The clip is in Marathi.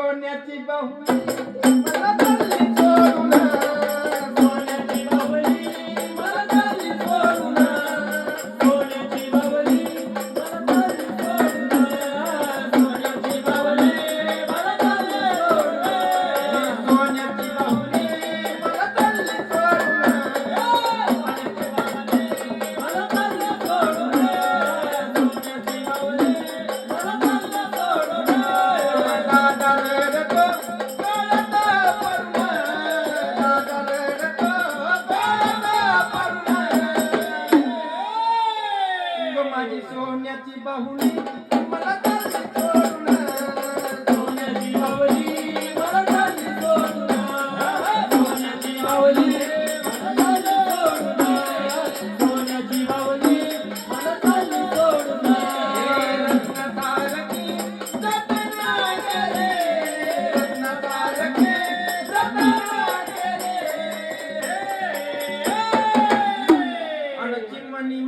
सोन्याची बाहुली मला चालली सोडून सोन्याची बाहुली मला चालली सोडून सोन्याची बाहुली मला चालली सोडून सोन्याची बाहुली मला चालली सोडून सोन्याची बाहुली मला चालली सोडून सोन्याची बाहुली मला चालली सोडून सोन्याची बाहुली मला चालली सोडून दादा रडतो गळता पडून दादा रडतो गळता पडून ग माझी सोन्याची बाहुली मला चालली सोडून सोन्याची बाहुली मला चालली सोडून सोन्याची बाहुली मला चालली सोडून सोन्याची बाहुली मला चालली सोडून रत्नसारखी जतना गेले रत्नसारखी जतना गेले अडची मणी